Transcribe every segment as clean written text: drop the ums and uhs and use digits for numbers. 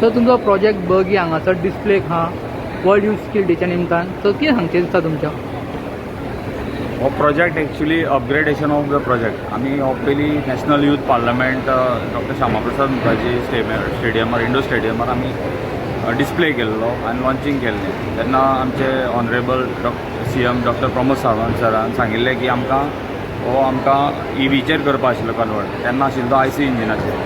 So तुमचो project बगी हांगासर डिस्प्ले हा वर्ल्ड यूथ स्किल डेच्या निमतान सो कितें सांगचें दिसता तुमच्या? हो project actually upgradation of the project आमी हो पयली national youth parliament doctor Shyamaprasad Mukherjee स्टेडियमार इंडोर स्टेडियमार आमी डिस्प्ले केल्लो आनी लॉन्चिंग केल्लें. तेन्ना आमचे honourable CM doctor Pramod Sawant सरान सांगिल्लें की आमकां EVचेर करपा आशिल्लो कन्वर्ट. तेन्ना आशिल्लो तो IC इंजिनाचेर,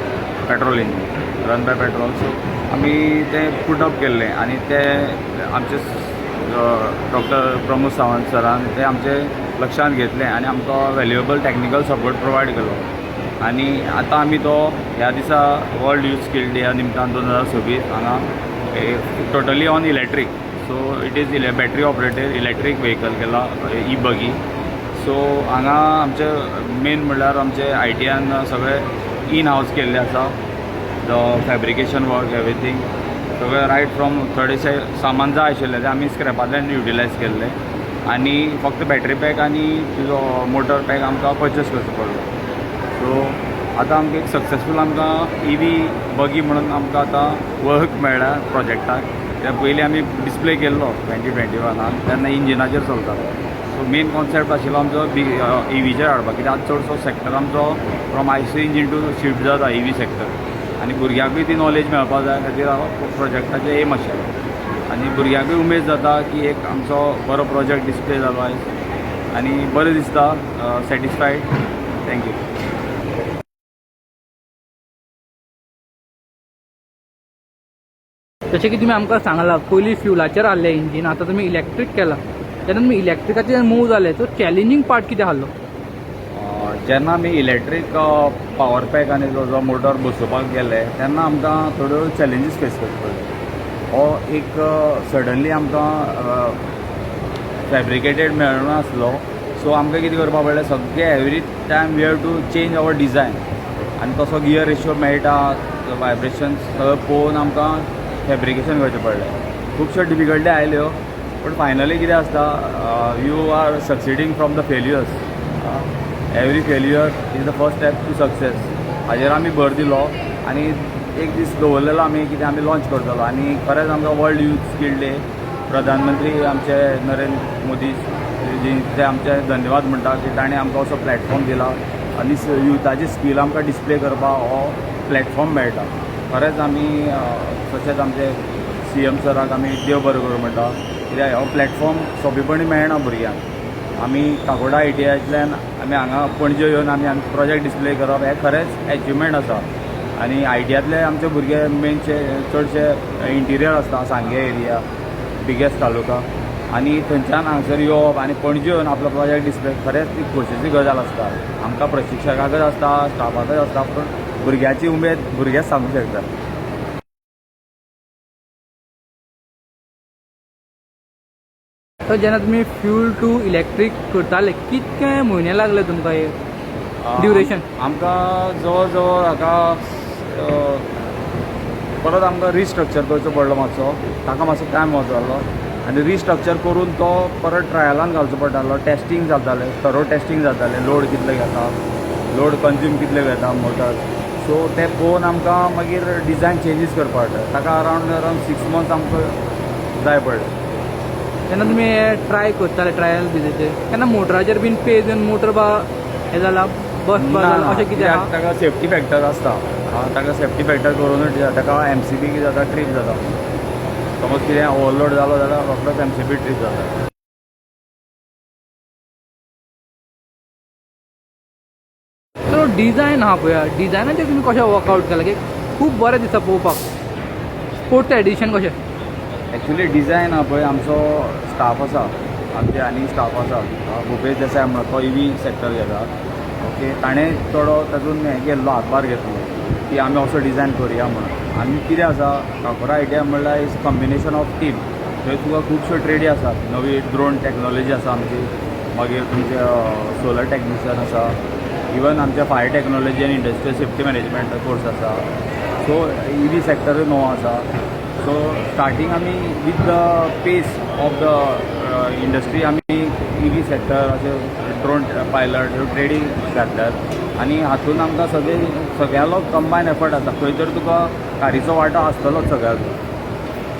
petrol engine run by petrol. So आमी तें पुटअप केल्लें आनी तें आमचे डॉक्टर प्रमोद सावंत सरान तें आमचे लक्षांत घेतलें आनी आमकां वॅल्युएबल टॅक्निकल सपोर्ट प्रोवायड केलो. आनी आतां आमी तो ह्या दिसा वर्ल्ड यूथ स्किल डे निमतान 2026 हांगा totally on electric. So it is battery operated electric vehicle केला बगी. सो हांगा आमचे मेन म्हणल्यार आमचे ITN सगळें इन हावस केल्लें आसा. द फॅब्रिकेशन वर्क एवरीथींग सगळें रायट फ्रॉम थोडेशें सामान जाय आशिल्लें तें आमी स्क्रॅपांतल्यान युटिलायज केल्लें आनी फक्त बॅटरी पॅक आनी तुजो मोटर पॅक आमकां परचेस करचो पडलो. सो आतां आमकां एक सक्सेसफूल आमकां EV बगी म्हणून आमकां आतां वर्क मेळ्ळा प्रोजेक्टाक. त्या पयलीं आमी डिस्प्ले केल्लो 2021 तेन्ना इंजिनाचेर चलतालो. सो मेन कॉन्सेप्ट आशिल्लो आमचो EVचेर हाडपाक, कित्याक चडसो सेक्टर आमचो from IC engine to shift जाता EV सेक्टर आनी भुरग्यांकूय ती नॉलेज मेळपा जाय खातीर प्रोजेक्टाचें एम आशिल्लो. आनी भुरग्यांकूय उमेद जाता की एक आमचो बरो प्रोजेक्ट डिस्प्ले जालो आयज आनी बरें दिसता, सॅटिस्फायड. थँक्यू. जशें की तुमी आमकां सांगलां पयलीं फ्युलाचेर आहलें इंजीन, आतां तुमी इलेक्ट्रीक केलां. तेन्ना तुमी इलेक्ट्रिकाचेर मूव जाले, सो चॅलेंजींग पार्ट कितें आहलो? जेन्ना आमी इलेक्ट्रीक पावर पॅक आनी जो मोटर बसोवपाक गेले तेन्ना आमकां थोड्यो चॅलेंजीस फेस करचे पडले. हो एक सडनली आमकां फॅब्रिकेटेड मेळनासलो. सो आमकां कितें करपा पडलें, सगळें every time we have to change our design आनी तसो गियर रेशियो मेळटा, वायब्रेशन्स सगळें पळोवन आमकां फॅब्रिकेशन करचें पडलें. खुबश्यो डिफिकल्टी आयल्यो बट फायनली कितें आसता, you are succeeding from the failures. Every failure is the first step to success. हाजेर आमी भर दिलो आनी एक दीस दवरलेलो आमी कितें आमी लॉन्च करतलो आनी खरेंच आमकां वर्ल्ड यूथ स्किल डे प्रधानमंत्री आमचे नरेंद्र मोदी जी ते आमचे धन्यवाद म्हणटा की ताणें आमकां असो प्लॅटफॉर्म दिला आनी युथाची स्कील आमकां डिस्प्ले करपाक हो प्लॅटफॉर्म मेळटा. खरेंच आमी तशेंच आमचे CM सराक आमी देव बरें करूं म्हणटा, कित्याक हो प्लॅटफॉर्म सोंपेपणी मेळना भुरग्यांक. आमी काकोडा ITIतल्यान आमी हांगा पणजे येवन आमी प्रोजेक्ट डिस्प्ले करप हें खरेंच एचिवमेंट आसा. आनी ITIतले आमचे भुरगे मेनचे चडशे इंटिरियर आसता, सांगे एरिया बिगेस्ट तालुका, आनी थंयच्यान हांगसर येवप आनी पणजे येवन आपलो प्रोजेक्ट डिस्प्ले खरेंच ती खोशेची गजाल आसता. आमकां प्रशिक्षकाकच आसता, स्टाफाकच आसता, पूण भुरग्याची उमेद भुरगेच सांगूंक शकता. सो जेन्ना तुमी फ्यूल टू इलेक्ट्रीक करताले कितके म्हयने लागले तुमकां हे ड्युरेशन? आमकां जवळ जवळ हाका परत आमकां रिस्ट्रक्चर करचो पडलो मातसो, ताका मातसो टायम वचलो आनी रिस्ट्रक्चर करून तो परत ट्रायलान घालचो पडटालो. टेस्टींग जातालें, थरो टेस्टींग जातालें, लोड कितले घेता, लोड कंज्यूम कितले घेता मोटर. सो तें पळोवन आमकां मागीर डिझायन चेंजीस करपा पडटा. ताका अरावंड 6 months आमकां जाय पडलें. जेन्ना तुमी हे ट्राय करताले ट्रायल बिजेचेर केन्ना मोटराचेर बीन पेज येवन मोटर हें जाला बस अशें कितें आहा? ताका सेफ्टी फॅक्टर आसता, ताका सेफ्टी फॅक्टर करूनच ताका MCB कितें जाता, ट्रीप जाता. समज कितें ओवरलोड जालो जाल्यार रोखडोच MCB ट्रीप जाता. सो डिझायन आहा पळय, डिझायनाचेर तुमी कशें वर्कआवट केलां की खूब बरें दिसता पळोवपाक? स्पोर्ट्स एडिशन कशें? एक्चुली डिझायन आहा पळय, आमचो स्टाफ आसा, आमचे आनी स्टाफ आसा, भुपेश देसाय म्हणून तो EV सेक्टर घेता. ओके, ताणें थोडो तातूंत हें केल्लो, हातभार घेतलो की आमी असो डिझायन करुया म्हणून. आनी कितें आसा, काकोरा ITI म्हणल्यार इज कॉम्बिनेशन ऑफ टीम. थंय तुका खुबश्यो ट्रेडी आसात, नवी ड्रोन टॅक्नॉलॉजी आसा आमची, मागीर तुमचे सोलर टॅक्निशियन आसा, इवन आमचे फायर टॅक्नॉलॉजी आनी इंडस्ट्रियल सेफ्टी मॅनेजमेंट कोर्स आसा. सो EV सेक्टरूय नवो आसा. सो स्टार्टींग आमी with the pace of the industry आमी EV सेक्टर अशें ड्रोन पायलट ह्यो ट्रेडींग घातल्यात आनी हातूंत आमकां सगळें सगळ्यालो कंबायन एफर्ट आसा. खंय तरी तुका कारीचो वांटो आसतलोच सगळ्याचो.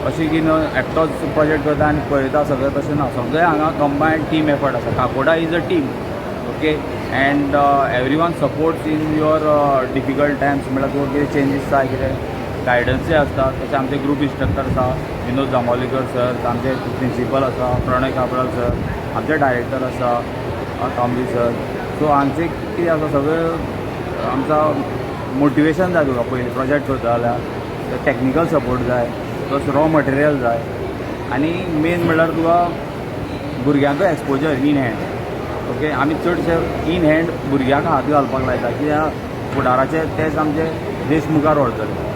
अशें की न्हय एकटोच प्रोजेक्ट करता आनी पळयता सगळें तशें ना. सगळें हांगा कंबायन टीम एफर्ट आसा. Kakoda is a team. Okay and every one supports in your difficult Times. म्हळ्यार तुका कितें चेंजीस जाय कितें गायडन्सूय आसता. तशें आमचे ग्रुप इंस्ट्रक्टर आसा विनोद जांबोलीकर सर, आमचे प्रिंसिपल आसा प्रणय काबराल सर, आमचे डायरेक्टर आसा कांबळी सर. सो हांगचे कितें आसा सगळें आमचा मोटिवेशन जाय तुका पयलीं प्रोजेक्ट करता जाल्यार टॅक्निकल सपोर्ट जाय प्लस रॉ मटेरियल जाय आनी मेन म्हणल्यार तुका भुरग्यांक एक्सपोजर इन हँड. ओके आमी चडशे इन हँड भुरग्यांक हात घालपाक लायता कित्याक फुडाराचे तेच आमचे देश मुखार व्हरतले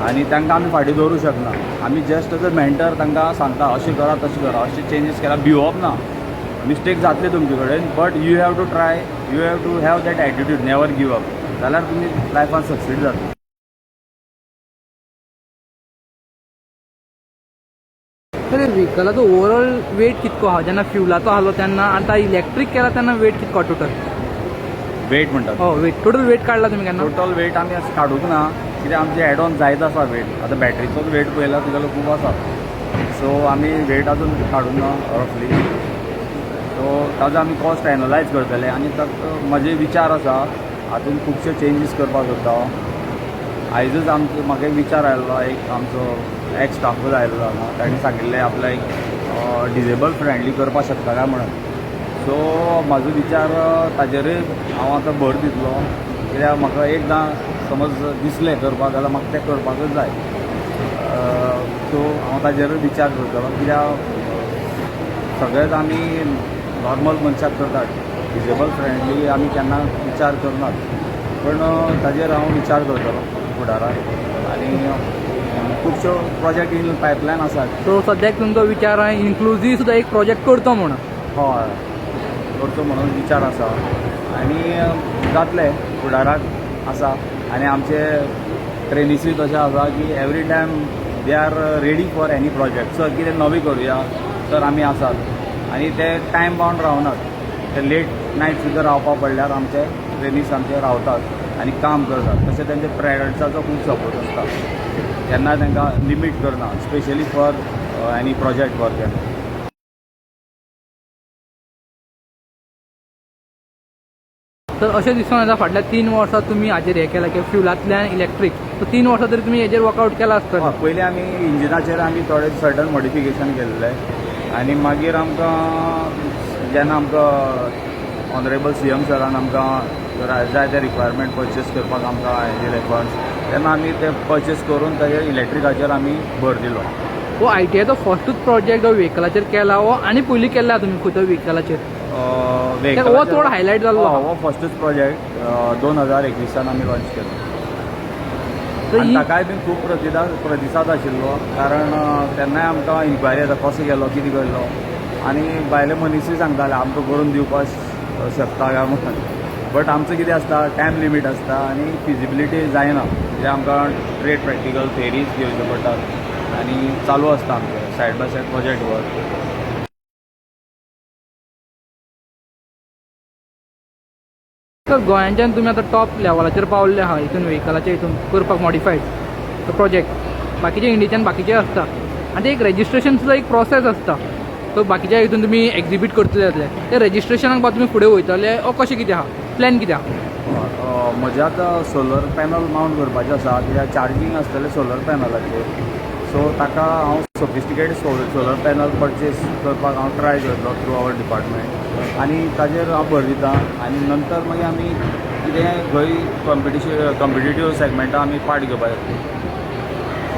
आनी तांकां आमी फाटीं दवरूं शकना. आमी जस्ट एज अ मेंटर तांकां सांगता अशें करा तशें करा, अशें चेंजीस केला. भिवप ना, मिस्टेक जातले तुमचे कडेन but you have to try, you have to have that attitude, never give up. जाल्यार तुमी लायफान सक्सीड जातले. तर व्हिकलाचो ओवरऑल वेट कितको आहा जेन्ना फ्युलाचो आसलो तेन्ना, आतां इलेक्ट्रीक केला तेन्ना वेट कितको टोटल? वेट म्हणटात हो वेट टोटल वेट काडला तुमी केन्ना? टोटल वेट आमी अशें काडूंक ना कित्याक आमचे एड ऑन जायत आसा वेट. आतां बॅटरीचोच वेट पळयला तुगेलो खूब आसा. सो आमी वेट अजून काडूंक ना रफली. सो ताजो आमी कॉस्ट एनालायज करतले आनी ताका म्हजे विचार आसा हातूंत खुबशे चेंजीस करपाक सोदता. आयजूच आमचो म्हाका एक विचार आयल्लो, एक आमचो एक्स स्टाफूच आयल्लो हांगा. ताणें सांगिल्लें आपल्याक एक डिजेबल फ्रेंडली करपाक शकता काय म्हणून. सो म्हाजो विचार ताजेरूय हांव आतां भर दितलो कित्याक म्हाका एकदां समज दिसलें करपाक जाल्यार म्हाका तें करपाकूच जाय. सो हांव ताजेरूय विचार करतलो कित्याक सगळेंच आमी नॉर्मल मनशाक करतात, डिजेबल फ्रेंडली आमी केन्ना विचार करनात. पण ताजेर हांव विचार करतलो फुडाराक आनी खुबश्यो प्रोजेक्ट इन पायपलायन आसात. सो सद्याक तुमचो विचार आहे इन्क्लुझीव सुद्दां एक प्रोजेक्ट करतो म्हणून? हय करचो म्हणून विचार आसा आनी जातले फुडाराक आसा. आनी आमचे ट्रेनिसूय तशें आसा की every time they are ready for any project. Sir कितें नवी करुया तर आमी आसात आनी ते टायम बावंड रावनात. ते लेट नायट सुद्दां रावपा पडल्यार आमचे ट्रेनीस आमचे रावतात आनी काम करतात. तशें तेंचे पेरंट्साचो खूब सपोर्ट आसता. केन्ना तांकां लिमीट करना specially for any project work केन्ना. तर अशें दिसून येता फाटल्या 3 वर्सां तुमी हाजेर हें केलां की फ्युलांतल्यान इलेक्ट्रीक. सो 3 वर्सां तरी तुमी हेजेर वर्कआउट केला आसतलें. पयलीं आमी इंजिनाचेर आमी थोडे सर्टन मॉडिफिकेशन केल्ले आनी मागीर आमकां जेन्ना आमकां ऑनरेबल CM सरान आमकां जाय ते रिक्वायरमेंट परचेस करपाक आमकां दिले फंड्स तेन्ना आमी ते परचेस करून ताजेर इलेक्ट्रिकाचेर आमी भर दिलो. हो ITIचो फस्टूच प्रोजेक्ट हो व्हेकलाचेर केला हो आनी पयलीं केला तुमी खंयच्या व्हेकलाचेर? हो चड हायलायट जाल्लो. हो फस्टूच प्रोजेक्ट 2021 आमी लॉन्च केलो. आनी ताकाय बी खूब प्रतिसाद आशिल्लो कारण तेन्नाय आमकां इन्क्वायरी येता कसो गेलो कितें केल्लो आनी भायले मनीसूय सांगताले आमकां करून दिवपाक शकता काय म्हणून. बट आमचो कितें आसता टायम लिमीट आसता आनी फिजिबिलिटी जायना कित्याक आमकां ट्रेड प्रॅक्टिकल थेरीज घेवच्यो पडटात आनी चालू आसता आमचें side by side project work. तर गोंयांच्यान तुमी आतां टॉप लेवलाचेर पावल्ले आहा हितून व्हेकलाच्या हितून करपाक मॉडिफायड प्रोजेक्ट. बाकीचे इंडियेच्यान बाकीचे आसता आनी एक रेजिस्ट्रेशन सुद्दां एक प्रोसेस आसता. सो बाकीच्या हितून तुमी एक्झिबीट करतले जातले ते रेजिस्ट्रेशनाक तुमी फुडें वयतले ओ कशें कितें आहा प्लॅन कितें आहा? म्हजें आतां सोलर पॅनल माउंट करपाचें आसा कित्याक चार्जींग आसतलें सोलर पॅनलाचेर. सो ताका हांव सोफिस्टिकेटेड सोलर पॅनल परचेस करपाक हांव ट्राय करतलो थ्रू आवर डिपार्टमेंट आनी ताजेर हांव भर दितां आनी नंतर मागीर आमी कितें खंय कॉम्पिटिटीव सेगमेंटान आमी पार्ट घेवपाक येतले.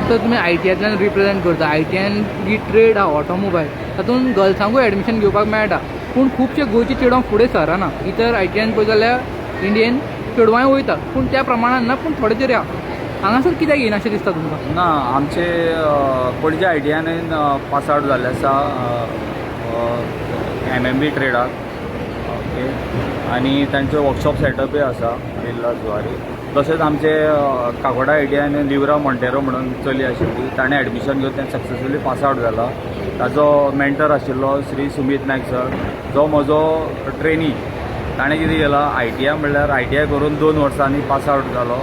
तर तुमी ITIंतल्यान रिप्रेझेंट करता. ITIन जी ट्रेड आहा ऑटोमोबायल तातूंत गर्ल्सांकूय एडमिशन घेवपाक मेळटा पूण खुबशे गोंयची चेडवां फुडें सरना. इतर ITIन पळयत जाल्यार इंडियेन चेडवांय वयतात पूण त्या प्रमाणान ना पूण थोडे तरी आहा. हांगासर कित्याक येना अशें दिसता तुमकां? ना आमचे पणजे ITIन पास आवट जाल्ले आसा MMB ट्रेडाक. ओके आनी तांचो वर्कशॉप सेटअपूय आसा बिर्ला जुवारी. तशेंच आमचे काकोडा ITIन लिवरा मॉन्टेरो म्हणून चली आशिल्ली ताणें एडमिशन घेवन तें सक्सेसफुली पास आवट जाला. ताजो मेंटर आशिल्लो श्री सुमीत नायक सर जो म्हजो ट्रेनी ताणें कितें केलां ITI म्हणल्यार ITI करून 2 वर्सांनी पास आवट जालो.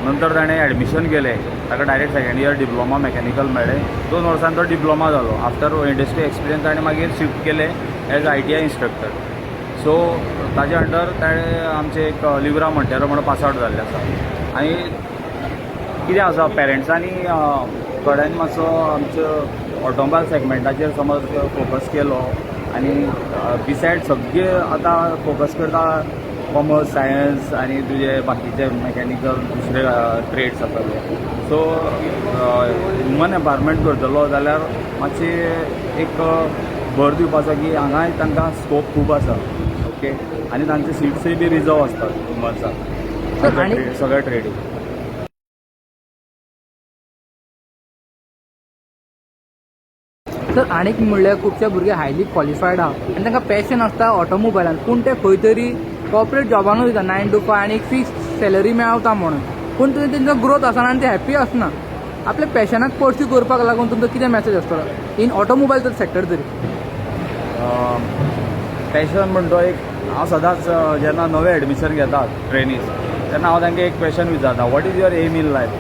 नंतर ताणें एडमिशन केलें, ताका direct second year diploma mechanical मेळ्ळें. 2 वर्सांनी तो डिप्लोमा जालो. आफ्टर इंडस्ट्री एक्सपिरियन्स ताणें मागीर शिफ्ट केलें एज ITI इंस्ट्रक्टर. सो ताजे अंडर ताणें आमचे एक लिवरा मोंटेरो म्हणून पास आवट जाल्ले आसा. आनी कितें आसा पेरंट्सांनी थोड्यांनी मातसो आमच्या ऑटोमोबायल सेगमेंटाचेर समज फोकस केलो आनी बिसायड सगळे आतां फोकस करता कॉमर्स सायन्स आनी तुजे बाकीचे मेकॅनिकल दुसरे ट्रेड्स आसा ते. सो ह्युमन एम्पावरमेंट करतलो जाल्यार मातशी एक भर दिवपाचो की हांगाय तांकां स्कोप खूब आसा. ओके, आनी तांचे सिट्सय बी रिजर्व आसतात वुमन्साक सगळ्या ट्रेडीक. तर आनीक म्हणल्यार खुबशे भुरगे हायली क्वॉलिफायड आहा आनी तांकां पॅशन आसता ऑटोमोबायलान, पूण ते खंय तरी कॉर्पोरेट जॉबानूच वयता 9 to 5 आनी एक फिक्स सॅलरी मेळटा म्हणून. पूण तेंचो ग्रोथ आसना आनी ते हॅप्पी आसना. आपल्या पॅशनाक परस्यू करपाक लागून तुमचो कितें मॅसेज आसतलो इन ऑटोमोबायल तर सेक्टर तरी? पॅशन म्हणटो एक हांव सदांच जेन्ना नवे एडमिशन घेतात ट्रेनीज तेन्ना हांव तांकां एक क्वेश्चन विचारता, what is your aim in life?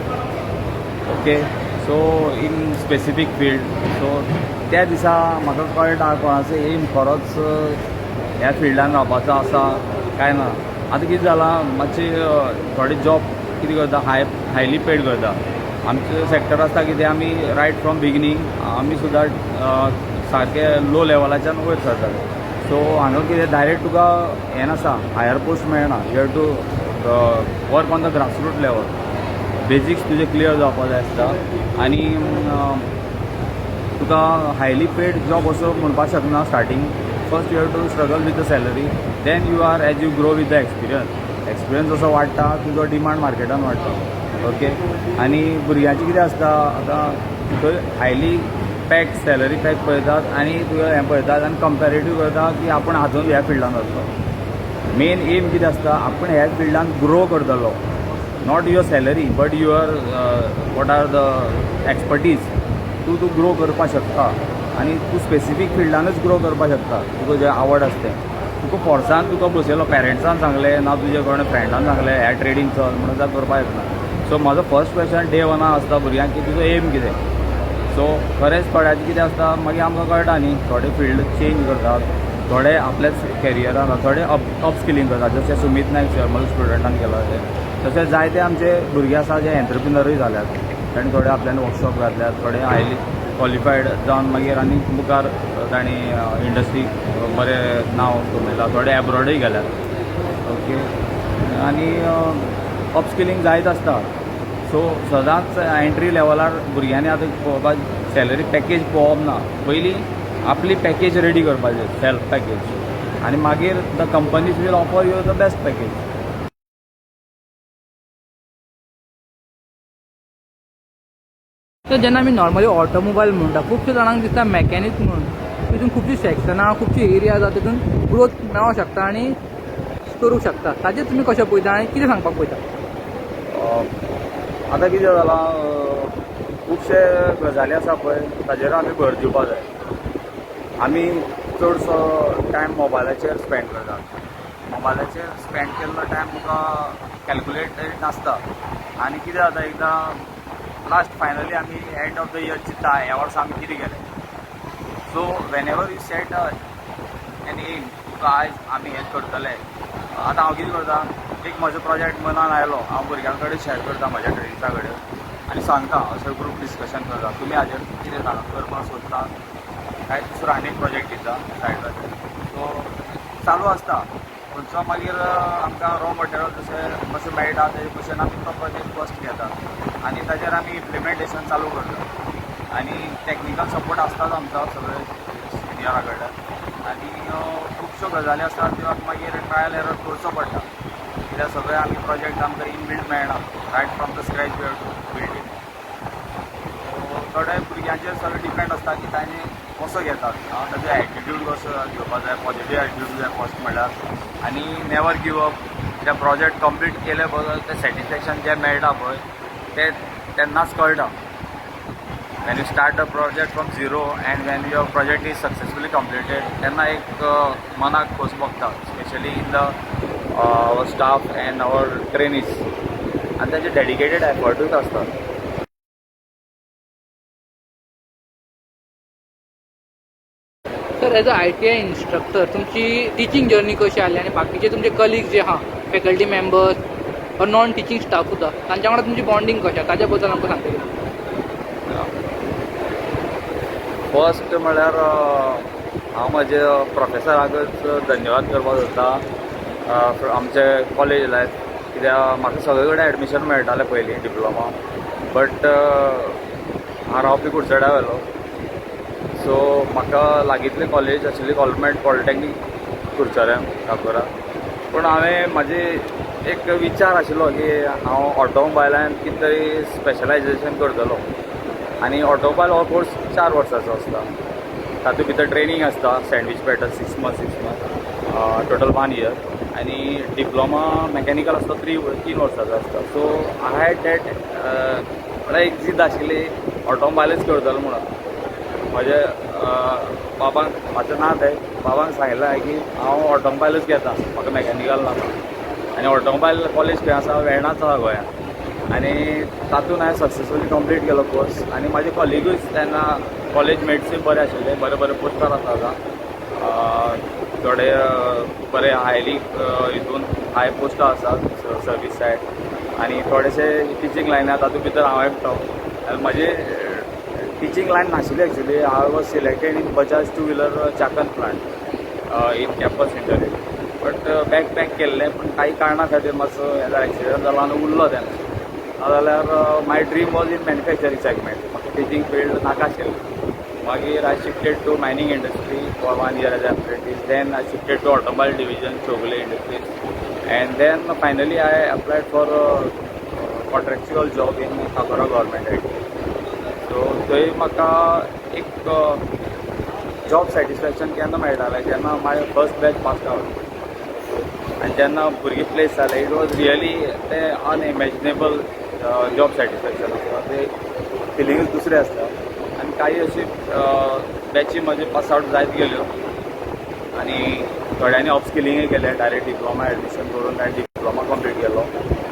Okay, so in specific field. So त्या दिसा म्हाका कळटा कोणाचो एम खरोच ह्या फिल्डान रावपाचो आसा काय ना. आतां कितें जालां, मातशे थोडे जॉब कितें करता हायली पेड करता. आमचें सेक्टर आसता कितें आमी रायट फ्रॉम बिगिनींग आमी सुद्दां सारके लो लेवलाच्यान वयर सरतात. सो हांगा कितें डायरेक्ट तुका हें नासा, हायर पोस्ट मेळना. You have to work on the grassroot level. Basics तुजे क्लियर जावपा जाय आसता आनी तुका हायली पेड जॉब असो म्हणपाक शकना starting. First you have to struggle with the salary, then you are as you grow with the experience जसो वाडटा तुजो डिमांड मार्केटान वाडटा. ओके, आनी भुरग्यांचें कितें आसता आतां थंय हायली पॅक सॅलरी पॅक पळयतात आनी तुवें हें पळयतात आनी कंपेरेटीव करता की आपूण आजून ह्या फिल्डान वचलो. मेन एम कितें आसता, आपूण ह्या फिल्डान ग्रो करतलो. Not your salary but your what are the expertise. तूं ग्रो करपाक शकता आनी तूं स्पेसिफीक फिल्डानूच ग्रो करपाक शकता. तुका जें आवड आसता तें तुका फोर्सान तुका बसयलो, पेरंट्सान सांगलें ना तुजे कोणे फ्रेंडान सांगलें ह्या ट्रेडींग चल म्हणून जाल्यार करपाक शकना. सो म्हजो फर्स्ट क्वेश्चन डे 1 आसता भुरग्यांक की तुजो एम कितें. सो खरेंच थोड्यांचें कितें आसता मागीर आमकां कळटा न्ही, थोडे फिल्ड चेंज करतात, थोडे आपल्याच कॅरियरान थोडे अपस्किलींग करतात. जशें सुमित नायक सर म्हजो स्टुडंटान केलो तशें जायते आमचे भुरगे आसा जे एंटरप्रिनरूय जाल्यात. तांणी थोडे आपल्यान वर्कशॉप घातल्यात, थोडे हायली क्वॉलिफायड जावन मागीर आनी मुखार तांणी इंडस्ट्रीक बरें नांव कमयलां. थोडे एब्रॉडूय गेल्यात. ओके, आनी अपस्किलींग जायत आसता. सो सदांच एंट्री लेवलार भुरग्यांनी आतां पळोवपाक सॅलरी पॅकेज पळोवप ना. पयलीं आपली पॅकेज रेडी करपाचें, सेल्फ पॅकेज, आनी मागीर the companies will offer you the best package. तर जेन्ना आमी नॉर्मली ऑटोमोबायल म्हणटा खुबशे जाणांक दिसता मॅकॅनीक म्हणून तितून खुबशीं सेक्शनां खुबशी एरिया आसा तितून ग्रोथ मेळोंक शकता आनी करूंक शकता. ताजेर तुमी कशें पळयता आनी कितें सांगपाक पळयता? आतां कितें जालां, खुबशे गजाली आसा पळय ताजेर आमी भर दिवपाक जाय. आमी चडसो टायम मोबायलाचेर स्पेंड करतात. मोबायलाचेर स्पेंड केल्लो टायम तुका कॅल्कुलेटेड नासता आनी कितें जाता एकदां लास्ट फायनली आमी एंड ऑफ द इयर चिंतता ह्या वर्सा आमी कितें केलें. So whenever you set an aim तुका आयज आमी हें करतले. आतां हांव कितें करता, एक म्हजो प्रोजेक्ट मनान आयलो हांव भुरग्यां कडेन शेअर करता म्हाज्या ट्रेनिंग्सा कडेन आनी सांगता, अशें ग्रूप डिस्कशन करता तुमी हाजेर कितें करपाक सोदता काय दुसरो आनी एक प्रोजेक्ट दिता सायडाचेर. सो चालू आसता. खंयचो मागीर आमकां रॉ मटेरियल जशें कशें मेळटा तेजे भशेन आमी तो प्रोजेक्ट फस्ट घेतात आनी ताजेर आमी इम्प्लिमेंटेशन चालू करतात. आनी टॅक्निकल सपोर्ट आसताच आमचो सगळे सिनियरा कडल्यान आनी खुबश्यो गजाली आसतात त्यो आमकां मागीर ट्रायल एरर करचो पडटा कित्याक सगळे आमी प्रोजेक्ट आमकां इनबिल्ड मेळना. Right from the scratch we have to build it. थोड्या भुरग्यांचेर सगळें डिपेंड आसता की तांणी कसो घेतात, ताजो एटिट्यूड कसो घेवपाक जाय. पॉजिटीव एटिट्यूड जाय फर्स्ट म्हणल्यार, आनी नेवर गिव अप. ते प्रोजेक्ट कंप्लीट केले बरोबर तें सॅटिस्फॅक्शन जें मेळटा पळय तें तेन्नाच कळटा. when you start a project from zero and when your project is successfully completed, तेन्ना एक मनाक खोस भोगता, specially in the our staff and our trainees, आणि त्यांचे डेडिकेटेड एफर्टूच आसता. Sir as a ITI instructor तुमची टिचिंग जर्नी कशी आली आणि बाकीचे तुमचे कलिग्स जे आहा फॅकल्टी मेंबर्स और नॉन टिचिंग स्टाफ सुद्दां तांच्या वांगडा तुमची बॉन्डिंग कशें ताज्या बद्दल आमकां सांगतले. फर्स्ट म्हळ्यार हांव म्हाजे प्रोफेसराकच धन्यवाद करपाक सोदता आमचे कॉलेज लायफ, कित्याक म्हाका सगळे कडेन एडमिशन मेळटालें पयलीं डिप्लोमा, बट हांव रावपी कुडचड्या वेलो, सो म्हाका लागींतलें कॉलेज आशिल्ली गव्हर्मेंट पॉलिटेक्नीक कुडचड्या काकोरा. पूण हांवें म्हाजी एक विचार आशिल्लो की हांव ऑटोमोबायलान कितें तरी स्पेशलायजेशन करतलो, आनी ऑटोमोबायल हो कोर्स 4 वर्सांचो आसता. तातूंत भितर ट्रेनींग आसता, sandwich pattern 6 months, total 1 year, आनी डिप्लोमा मॅकॅनिकल आसता 3 वर्सांचो आसता. सो आय हॅड डॅट म्हळ्यार एक जिद आशिल्ली ऑटोमोबायलच करतलो म्हणून. म्हजे बाबांक म्हाजें ना तें बाबांक सांगिल्लें की हांव ऑटोमोबायलच घेता, म्हाका मॅकॅनिकल नाका. आनी ऑटोमोबायल कॉलेज खंय आसा, वेर्णाच आसा गोंयांत, आनी तातूंत हांवें सक्सेसफुली कंप्लीट केलो कोर्स. आनी म्हाजे कॉलिगूच तेन्ना कॉलेज मेट्सूय बरे आशिल्ले, बरे बरे पोस्टार आसा आतां, थोडे बरे हायली हितून हाय पोस्टां आसात सर्वीस सायड, आनी थोडेशे टिचींग लायनात, तातूंत भितर हांव एकटो. आनी म्हाजे टिचींग लायन नाशिल्ली actually. I was selected in Bajaj 2-wheeler Chakan plant in campus interview, but back pack केल्लें, पूण काही कारणां खातीर मातसो हेजो एक्सिडंट जालो आनी उरलो तेन्ना. नाजाल्यार my dream was in manufacturing segment, म्हाका टिचींग फील्ड नाका आशिल्लें. मागीर I shifted to mining industry for 1 year as apprentice. Then I shifted to automobile division Chogle industries, and then finally I applied for contractual job in Kakora government IT. So थंय म्हाका एक job satisfaction केन्ना मेळटालें जेन्ना म्हाजें फर्स्ट बॅच पास आउट, आनी जेन्ना भुरगीं प्लेस जाले, इट वॉज रियली तें अनइमॅजिनेबल जॉब सॅटिस्फॅक्शन आसता, तें फिलिंगूच दुसरें आसता. आनी काही अशी बॅची म्हाजे पास आवट जायत गेल्यो, आनी थोड्यांनी अपस्किलिंगूय केलें, डायरेक्ट डिप्लोमा एडमिशन करून डिप्लोमा कंप्लीट केलो.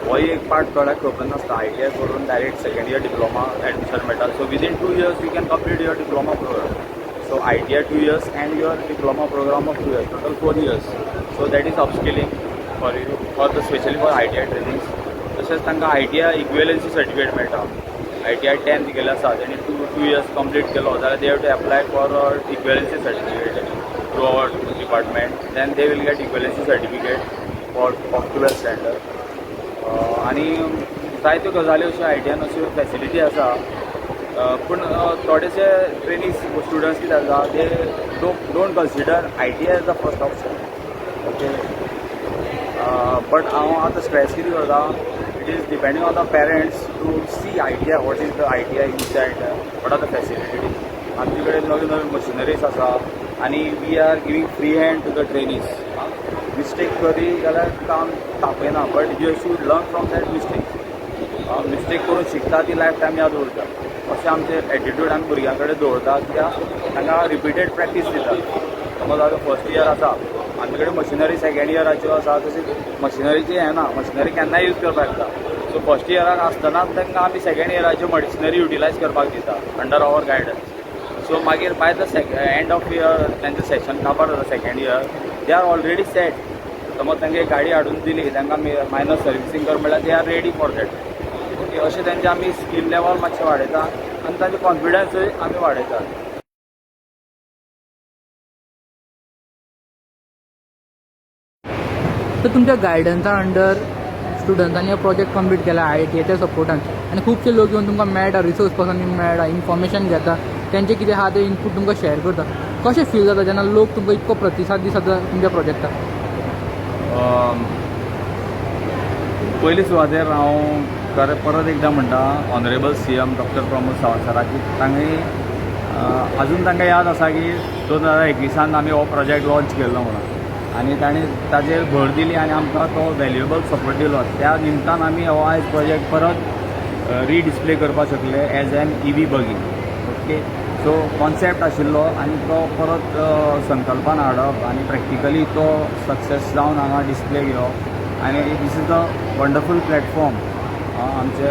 होय एक पार्ट थोड्याक खबर नासता, ITI करून direct second year diploma admission मेळटा. So within 2 years you can complete your diploma programme. So ITI 2 years and your diploma program of 2 years, total 4 years. So that is upskilling for you, especially for ITI trainings. तशेंच तांकां ITI इक्विवेलन्सी certificate मेळटा. ITI 10th केलें आसा, तेणी 2 years complete केलो जाल्यार they have to apply for equivalency certificate through our department. Then they will get equivalency certificate for of 12th standard. आनी जायत्यो गजाली अश्यो ITIन अश्यो फॅसिलिटी आसा, पूण थोडेशे ट्रेनींग स्टुडंट्स कितें जाता, they don't consider ITI as the first option. Okay, but हांव आतां स्ट्रेस कितें करता, it is depending on the parents to see ITI, what is the ITI inside, what are the facilities. आमचे कडेन नवीन नवीन मशिनरीज आसा, आनी we are giving free hand to the trainees. Mistake करी जाल्यार काम तापयना, but you should learn from that mistake. Mistake करून शिकता ती लायफ टायम याद उरता. अशें आमचे एटिट्यूड आमी भुरग्यां कडेन दवरता, कित्याक तांकां रिपिटेड प्रॅक्टीस दिता. समज आतां फर्स्ट इयर आसा, आमचे कडेन मशिनरी सेकंड इयराच्यो आसा, तशी मशिनरीची हें ना, मशिनरी केन्नाय यूज करपाक येता. सो फर्स्ट इयराक आसतनाच तांकां आमी सेकंड इयराच्यो मशिनरी युटिलायज करपाक दिता अंडर आवर गायडन्स. सो मागीर by the end of year तेंचें सेशन काबार जाता second year, they are already set. समज तांकां एक गाडी हाडून दिली, तांकां मायनर सर्विसींग कर म्हळ्यार they are ready for that. Okay, अशें तेंचें आमी स्कील लेवल मातशें वाडयता आनी तांचो कॉन्फिडन्सूय आमी वाडयता. तर तुमच्या गायडन्सा अंडर स्टुडंट्सांनी हो प्रोजेक्ट कंप्लीट केला ITIच्या सपोर्टान, आनी खुबशे लोक येवन तुमकां मेळटा, रिसोर्स पर्सन मेळटा, इन्फॉर्मेशन घेता, तेंचें कितें आहा तें इनपूट तुमकां शेअर करता. कशें फील जाता जेन्ना लोक तुमकां इतको प्रतिसाद दिता तुमच्या प्रोजेक्टाक? पयली सुवातेर हांव परत एकदां म्हणटा honourable CM doctor Pramod Sawant सराक, की तांणी अजून तांकां याद आसा की 2021 आमी हो प्रोजेक्ट लॉन्च केल्लो म्हणून, आनी ताणें ताजेर भर दिली आनी आमकां तो वॅल्युएबल सपोर्ट दिलो. त्या निमतान आमी हो आयज प्रोजेक्ट परत रिडिस्प्ले करपाक शकले एज एन EV बगी. ओके. सो कॉन्सेप्ट आशिल्लो आनी तो परत संकल्पना हाडप आनी प्रॅक्टिकली तो सक्सेस जावन हांगा डिस्प्ले घेवप आनी this is a wonderful platform. आमचे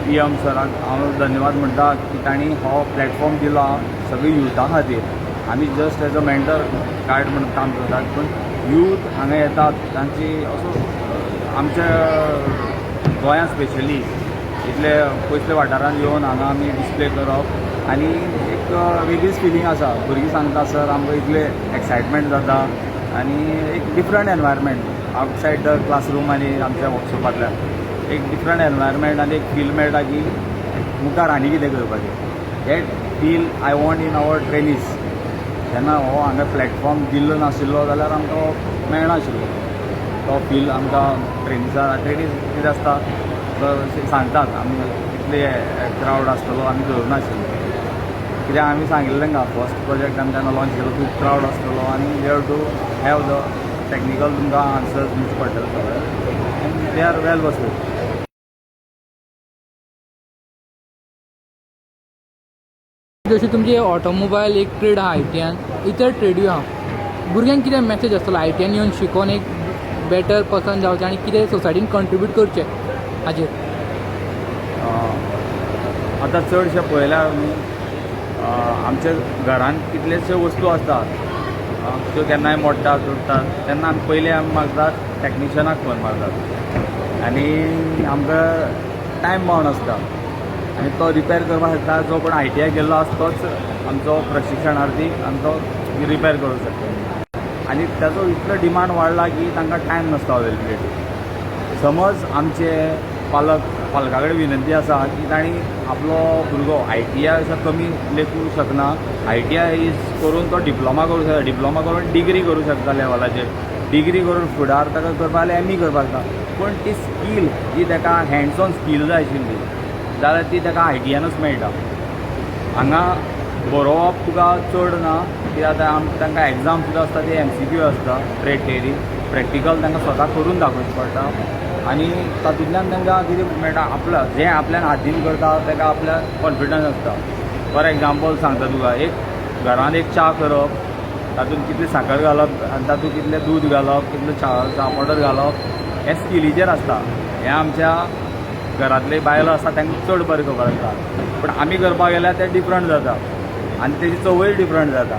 PM सराक हांव धन्यवाद म्हणटा की तांणी हो प्लॅटफॉर्म दिलो सगळी युथा खातीर. आमी just as a mentor guide म्हणून काम करतात, पूण यूथ हांगा येतात तांची असो आमच्या गोंयांत स्पेशली इतले पयसले वाठारांत येवन हांगा आमी डिस्प्ले करप आनी एक वेगळीच फिलींग आसा. भुरगीं सांगता सर आमकां इतले एक्सायटमेंट जाता आनी एक different environment outside the classroom आनी आमच्या वर्कशॉपांतल्यान एक डिफरंट एनवायरमेंट आनी एक फील मेळटा की मुखार आनी कितें करपाचें. हें feel I want in our trainees. जेन्ना हो हांगा प्लॅटफॉर्म दिल्लो नाशिल्लो जाल्यार आमकां हो मेळनाशिल्लो. तो फील आमकां ट्रेनीज कितें आसता सांगतात आमी इतले क्रावड आसतलो आमी धरुनाशिल्लो. कित्याक आमी सांगिल्लें तांकां फर्स्ट प्रोजेक्ट आमी तेन्ना लॉन्च केलो खूब क्रावड आसतलो आनी we have to have the technical तुमकां आन्सर्स दिवचे पडटले सगळे आनी दे आर वेल वसूल. जशी तुमची ऑटोमोबायल एक ट्रेड आहा ITN, इतर ट्रेडूय आहा. भुरग्यांक कितें मॅसेज आसतलो ITN येवन शिकोवन एक बेटर पर्सन जावचें आनी कितें सोसायटीन कंट्रिब्यूट करचें हाजेर? आतां चडशे पळयल्यार न्ही आमच्या घरांत कितलेशे वस्तू आसतात त्यो केन्नाय मोडटात तुटतात तेन्ना आमी पयलीं आमी मागतात टॅक्निशियनाक फोन मारतात आनी आमकां टायम बावंड आसता आनी तो रिपेर करपाक शकता. जो कोण ITI गेल्लो आसा तोच आमचो प्रशिक्षणार्थी आनी तो रिपेर करूंक शकता. आनी ताचो इतलो डिमांड वाडला की तांकां टायम नासता अवेलेबिलिटी. समज आमचे पालका कडेन विनंती आसा की तांणी आपलो भुरगो ITI अशें कमी लेखूंक शकना. ITI इज करून तो डिप्लोमा करूंक शकता. डिप्लोमा करून डिग्री करूंक शकता लेवलाचेर. डिग्री करून फुडार ताका करपाक जाल्यार ME करपाक जाता. पूण ती स्कील जी ताका हँड्स ऑन स्कील जाय आशिल्ली जाल्यार ती ताका ITNूच मेळटा. हांगा बरोवप तुका चड ना कित्याक तांकां एग्जाम सुद्दां आसता ते MCQ आसता ट्रेड थेरी. प्रॅक्टिकल तांकां स्वता करून दाखोवचें पडटा आनी तातूंतल्यान तांकां कितें मेळटा जें आपल्यान हातीन करता ताका आपल्या कॉन्फिडन्स आसता. फॉर एग्जाम्पल सांगता तुका एक घरांत एक च्या करप तातूंत कितली साखर घालप आनी तातूंत कितलें दूद घालप कितलें च्या पावडर घालप हें स्किलीचेर आसता. हें आमच्या घरांतले बायलो आसा तांकां चड बरें खबर आसता. पूण आमी करपाक गेल्यार तें डिफरंट जाता आनी तेजी चवय डिफरंट जाता.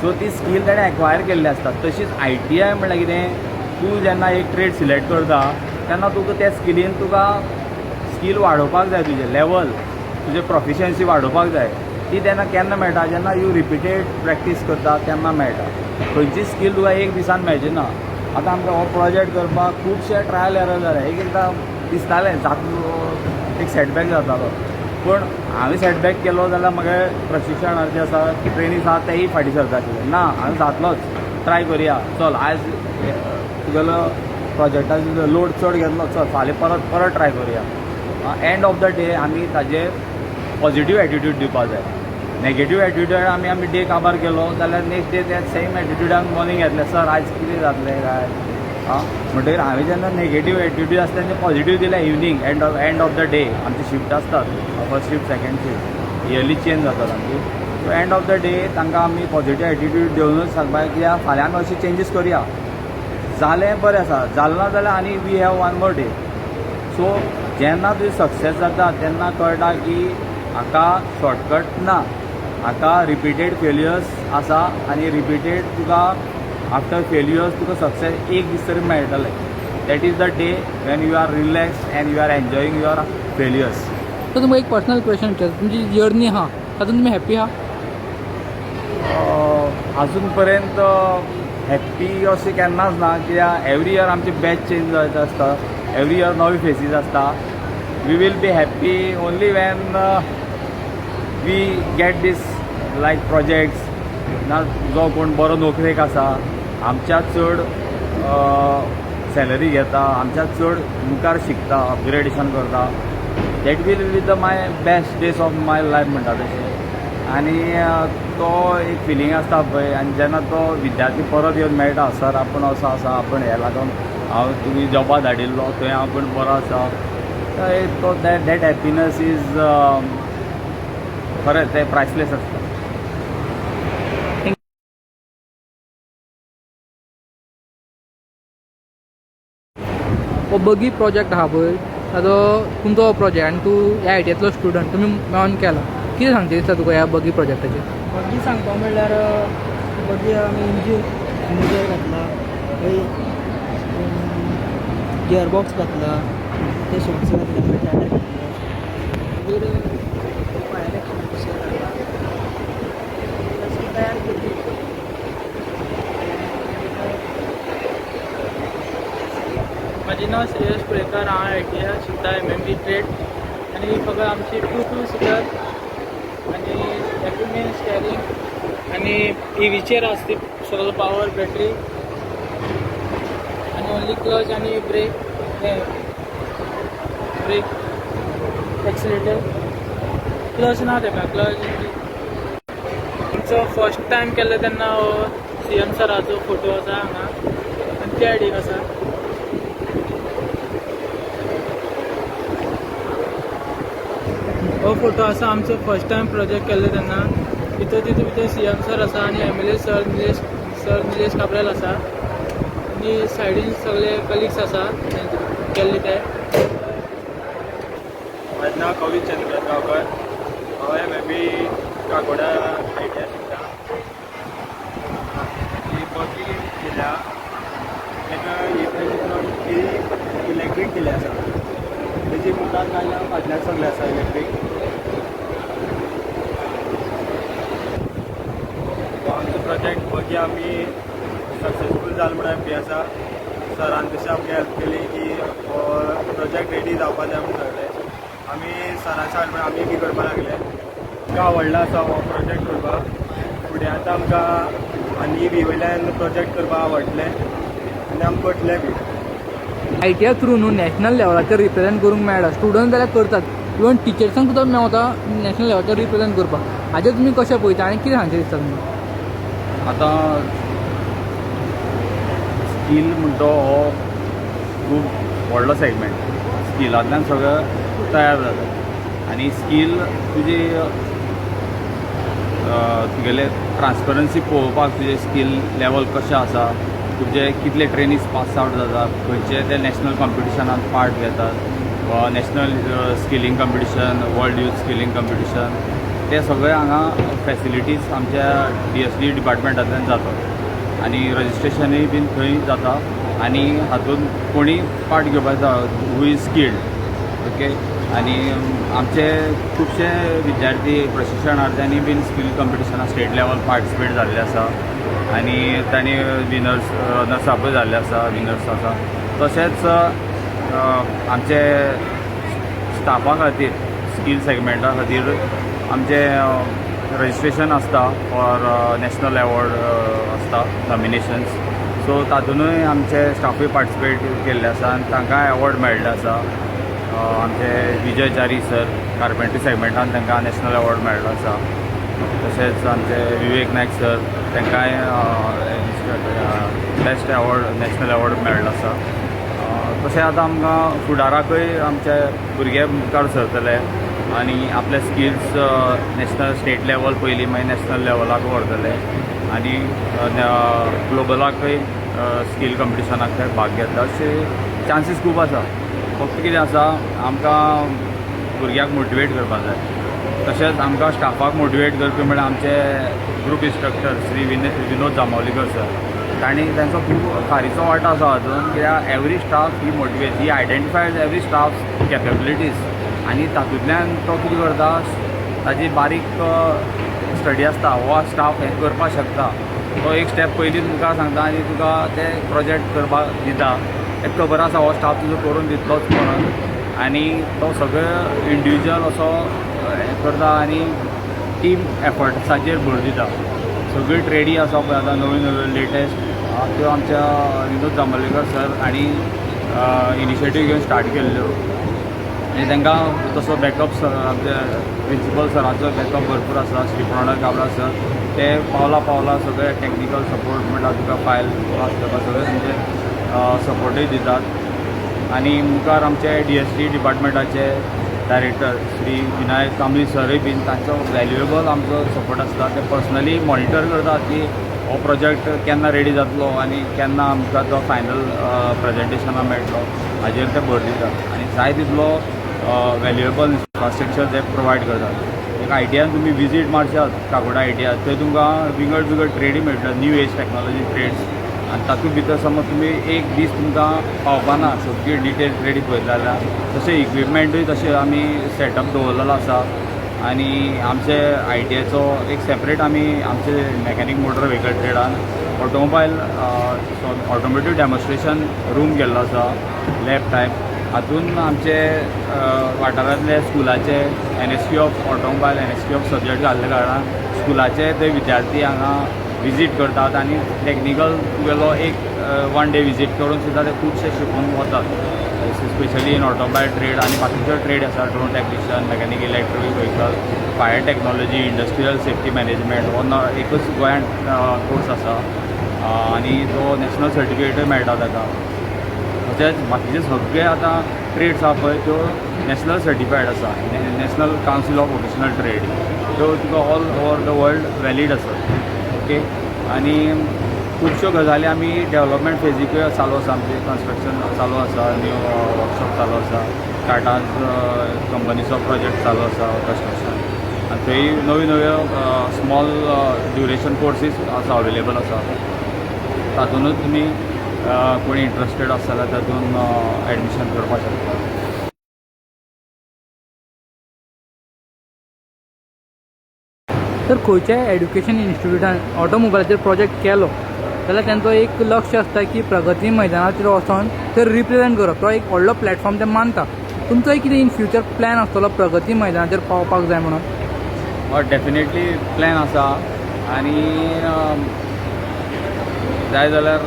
सो ती स्कील ताणें एक्वायर केल्ली आसता. तशीच ITI म्हणल्यार कितें तूं जेन्ना एक ट्रेड सिलेक्ट करता तेन्ना तुका त्या स्किलीन तुका स्कील वाडोवपाक जाय. तुजें लेवल तुजें प्रोफिशियन्सी वाडोवपाक जाय. ती तेन्ना केन्ना मेळटा जेन्ना यू रिपिटेड प्रॅक्टीस करता तेन्ना मेळटा. खंयची स्कील तुका एक दिसान मेळची ना. आतां आमकां हो प्रोजेक्ट करपाक खुबशे ट्रायल एरर जाले. एकदां दिसतालें एक सेटबॅक जातालो पूण हांवें सेटबॅक केलो जाल्यार म्हागे प्रशिक्षणार्थी आसा ट्रेनीज आसा तेय फाटीं सरता आशिल्ले. ना हांवें जातलोच ट्राय करया. चल आयज तुगेलो प्रोजेक्टाचो लोड चड घेतलो चल फाल्यां परत ट्राय करया. एंड ऑफ द डे आमी ताजेर पॉझिटीव एटिट्यूड दिवपाक जाय. नेगेटीव एटिट्यूड आमी डे काबार केलो जाल्यार नेक्स्ट डे त्या सेम एटिट्यूडान मॉर्निंग येतलें सर आयज कितें जातलें काय. म्हणटकीर हांवें जेन्ना नेगेटीव एटिट्यूड आसता तेन्ना पॉझिटीव दिलें evening end of the day आमची शिफ्ट आसतात first shift second shift yearly change जातात आमची. So and of the day तांकां आमी पॉझिटीव एटिट्यूड देवनूच सांगपाक कित्याक फाल्यां आमी अशें चेंजीस करया. जालें बरें आसा जालें ना जाल्यार आनी we have one more day. So जेन्ना तुजी सक्सेस जाता तेन्ना कळटा की हाका शॉर्टकट ना. हाका रिपिटेड फेल्युअर्स आसा आनी रिपिटेड तुका आफ्टर फेल्युअर्स तुका सक्सेस एक दीस तरी मेळटलें. That is the day when you are relaxed and you are enjoying your failures. तर तुमकां एक पर्सनल क्वेश्चन विचारता. तुमची जर्नी आहा तातूंत तुमी हॅप्पी आहा? अजून पर्यंत हॅप्पी अशें केन्नाच ना कित्याक एवरी इयर आमची बॅच चेंज जायत आसता. एवरी इयर नवी फेसीस आसता. We will be happy only when we get this like projects ना जो कोण बरो नोकरेक आसा आमच्या चड सॅलरी घेता आमच्या चड मुखार शिकता अपग्रेडेशन करता. That will be the my best days of my life म्हणटा तशें. आनी तो एक फिलींग आसता पळय आनी जेन्ना तो विद्यार्थी परत येवन मेळटा सर आपूण असो आसा आपूण हे लागून हांव तुमी जॉबा धाडिल्लो थंय आपूण बरो आसा. तो दॅट हॅपिनस इज खरें ते प्रायसलेस आसता. हो बगी प्रोजेक्ट आहा पळय ताजो तुमचो हो प्रोजेक्ट आनी तूं ह्या आयटीएतलो स्टुडंट तुमी मेळोन केला. कितें सांगता दिसता तुका ह्या बगी प्रोजेक्टाचेर? बगी सांगपा म्हणल्यार बगी आमी इंजिन घातला, गियरबॉक्स घातला, ते शॉक्स घातले, टायर घातले, मागीर फायर एक्सटिंग्विशर घातला, तयार केली. म्हजें नांव श्रेयस कुळेकर. हांव आयटीआय शिकता MMB ट्रेड आनी फकत आमची 2 सिटर आनी एक्विपमेंट स्टेरींग आनी इवीचेर आसता सगळो पावर बॅटरी आनी ओन्ली क्लच आनी ब्रेक एक्सिलेटर क्लच ना तेका क्लच. आमचो फर्स्ट टायम केल्लो तेन्ना CM सराचो फोटो आसा हांगा आनी त्या आयडीक आसा. हो फोटो आसा आमचो फर्स्ट टायम प्रोजेक्ट केल्लो तेन्ना. भितर CM सर आसा आनी MLA सर निलेश काब्राल आसा आनी सायडीन सगळे कलिग्स आसा केल्ले ते. म्हजें नांव कवी चंद्रकांत गांवकर. हांव MMB काकोडा आयटीआय शिकता. ही बगी केल्या ही इलेक्ट्रीक केली आसा. तेजी मुखार काडल्या फाटल्यान सगळें आसा इलेक्ट्रीक. आमचो प्रोजेक्ट बगी आमी सक्सेसफूल जालो म्हणून हॅप्पी आसा. सरान तशी आमकां हेल्प केली की प्रोजेक्ट रेडी जावपा जाय म्हणून सगळें. आमी सरान सांगलें आमी बी करपा लागले. आमकां आवडला आसा हो प्रोजेक्ट करपाक. फुडें आतां आमकां आनी बी वयल्यान प्रोजेक्ट करपाक आवडटलें आनी आमी करतले बी. आयटीआय थ्रू न्हू नॅशनल लेवलाचेर रिप्रेझेंट करूंक मेळटा. स्टुडंट जाल्यार करतात, इवन टिचर्सांक सुद्दां मेवता नॅशनल लेवलाचेर रिप्रेझेंट करपाक. हाजेर तुमी कशें पळयता आनी कितें सांगचें दिसता तुमकां? आतां स्कील म्हणटा हो खूब व्हडलो सेगमेंट. स्किलांतल्यान सगळें तयार जाता आनी स्कील तुजी तुगेले ट्रान्सपरन्सी पळोवपाक तुजें स्कील लेवल कशें आसा, तुजे कितले ट्रेनीज पास आवट जातात, खंयचे ते नॅशनल कॉम्पिटिशनांत पार्ट घेतात वा national skilling competition, world youth skilling competition, ते सगळे हांगा फॅसिलिटीज आमच्या DSD डिपार्टमेंटांतल्यान जातात आनी रजिस्ट्रेशनूय बीन थंय जाता आनी हातूंत कोणी पार्ट घेवपाक जाता हू इज स्किल्ड. ओके. आनी आमचे खुबशे विद्यार्थी प्रशिक्षणार्थ्यांनी बीन स्कील कॉम्पिटिशनां स्टेट लेवल पार्टिसिपेट जाल्ले आसा आनी तांणी रनर्सापूय जाल्ले आसा, विनर्स आसा. तशेंच आमचे स्टाफा खातीर स्कील सेगमेंटा खातीर आमचे रजिस्ट्रेशन आसता फॉर नॅशनल एवॉर्ड आसता नॉमिनेशन्स. सो तातूंतूय आमचे स्टाफूय पार्टिसिपेट केल्ले आसा आनी तांकां एवॉर्ड मेळ्ळे आसा. आमचे विजय च्यारी सर कार्पेंट्री सेगमेंटान तांकां नॅशनल एवॉर्ड मेळ्ळो आसा. तशेंच आमचे विवेक नायक सर तांकांय बेस्ट एवॉर्ड नॅशनल एवॉर्ड मेळ्ळो आसा. तशें आतां आमकां फुडाराकूय आमचे भुरगे मुखार सरतले आनी आपले स्किल्स नॅशनल स्टेट लेवल पयलीं मागीर नॅशनल लेवलाक व्हरतले आनी ग्लोबलाकूय स्कील कॉम्पिटिशनाक ते भाग घेतले अशे चान्सीस खूब आसा. फक्त कितें आसा आमकां भुरग्यांक मोटिवेट करपाक जाय. तशेंच आमकां स्टाफाक मोटिवेट करपी म्हळ्यार आमचे group instructor Shri Vinod Jambavlikar sir. तांणी तांचो खूब खारीचो वांटो आसा हातूंत. कित्याक एवरी स्टाफ ही मोटिवेट ही आयडेंटिफायज एवरी स्टाफ कॅपेबिलिटीज आनी तातूंतल्यान तो कितें करता ताजी बारीक स्टडी आसता हो स्टाफ हें करपाक शकता. तो एक स्टेप पयलींच मुखार सांगता आनी तुका ते प्रोजेक्ट करपाक दिता. एक खबर आसा हो स्टाफ तुजो करून दितलोच म्हणून आनी तो सगळो इंडिविज्युअल असो हें करता आनी टीम एफर्ट्साचेर भर दिता. सगळी ट्रेडी आसा पळय आतां नवीन नवीन लेटेस्ट त्यो आमच्या विनोद जांबावलीकर सर हांणी इनिशिएटीव घेवन स्टार्ट केल्ल्यो आनी तांकां तसो बॅकअप आमचे प्रिंसिपल सरांचो बॅकअप भरपूर आसा. श्री प्रणय काब्राल सर ते पावला पावला सगळे टॅक्निकल सपोर्ट म्हणटा तुका फायल पास करपाक सगळे म्हणजे सपोर्टूय दितात. आनी मुखार आमचे DSD डिपार्टमेंटाचे डायरेक्टर श्री विनायक कांबळी सरय बीन तांचो वॅल्युएबल आमचो सपोर्ट आसता. ते पर्सनली मॉनिटर करतात की हो प्रोजेक्ट केन्ना रेडी जातलो आनी केन्ना आमकां तो फायनल प्रेजेंटेशनाक मेळटलो हाजेर ते भर दितात आनी जाय तितलो वॅल्युएबल इन्फ्रास्ट्रक्चर ते प्रोवायड करतात. एक आयटीआन तुमी विजीट मारशात काकोडा आयटीआर थंय तुमकां विंगड ट्रेडी मेळटा, न्यू एज टेक्नॉलॉजी ट्रेड्स. आनी तातूंत भितर समज तुमी एक दीस तुमकां पावपाना सगळी डिटेल ट्रेडी पळयता जाल्यार तशें इक्विपमेंटूय तशें आमी सेटअप दवरलेलो आसा. आनी आमचे आयटीआयचो एक सेपरेट आमी आमचे मॅकॅनीक मोटर व्हेकल ट्रेडान ऑटोमोबायल ऑटोमोटिव्ह डेमॉन्स्ट्रेशन रूम केल्लो आसा, लॅब टायप. हातूंत आमचे वाठारांतले स्कुलाचे NSQ of automobile NSQ of subject घाल्ले कारणान स्कुलाचे ते विद्यार्थी हांगा विजीट करतात आनी टॅक्निकल तुगेलो एक 1 डे विजीट करून सुद्दां ते खुबशे शिकून वतात. स्पेशली इन ऑटोमोबायल ट्रेड आनी बाकीच्यो ट्रेड आसा, drone technician, mechanic electric vehicle, fire technology, industrial safety management हो एकूच गोंयांत कोर्स आसा आनी तो नॅशनल सर्टिफिकेटूय मेळटा ताका. तशेंच बाकीचे सगळे आतां ट्रेड्स आसा पळय त्यो नॅशनल सर्टिफायड आसा, national council of vocational trade, त्यो तुका all over the world valid आसा. ओके. आनी खुबश्यो गजाली आमी डेवलपमेंट फेजीकूय चालू आसा, आमचे कन्स्ट्रक्शन चालू आसा, न्यू वर्कशॉप चालू आसा, टाटाज कंपनीचो प्रोजेक्ट चालू आसा कन्स्ट्रक्शन. आनी थंय नव्यो स्मॉल ड्युरेशन कोर्सीस आसा अवेलेबल आसा. तातूंतूच तुमी कोणी इंट्रस्टेड आसा जाल्यार तातूंत एडमिशन करपाक शकता. तर खंयच्याय एड्युकेशन इन्स्टिट्यूटान ऑटोमोबायलाचेर प्रोजेक्ट केलो जाल्यार तांचो एक लक्ष आसता की प्रगती मैदानाचेर वचोन थंय रिप्रेझेंट करप. तो एक व्हडलो प्लॅटफॉर्म ते मानता. तुमचोय कितें इन फ्युचर प्लॅन आसतलो प्रगती मैदानाचेर पावपाक जाय म्हणून? हय, डेफिनेटली प्लॅन आसा. आनी जाय जाल्यार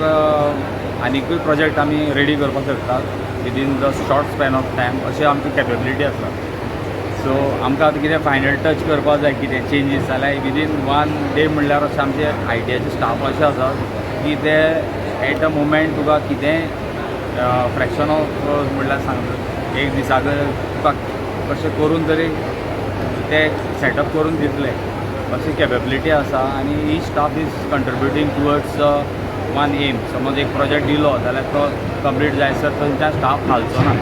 आनीकूय प्रोजेक्ट आमी रेडी करपाक शकतात within the short span of time. अशी आमची कॅपेबिलिटी आसा. सो आमकां आतां कितें फायनल टच करपाक जाय कितें चेंजीस जाल्यार विदीन 1 डे म्हणल्यार अशें आमचे आयटीआयचे स्टाफ अशें आसा की ते एट अ मुमेंट तुका कितें फ्रॅक्शन ऑफ म्हणल्यार सांगता एक दिसाक तुका कशें करून तरी ते सेटअप करून दितले अशी कॅपेबिलिटी आसा. आनी ही स्टाफ इज कंट्रिब्युटींग टुवर्ड्स 1 एम. समज एक प्रोजेक्ट दिलो जाल्यार तो कंप्लीट जायसर थंयच्यान स्टाफ घालचो ना.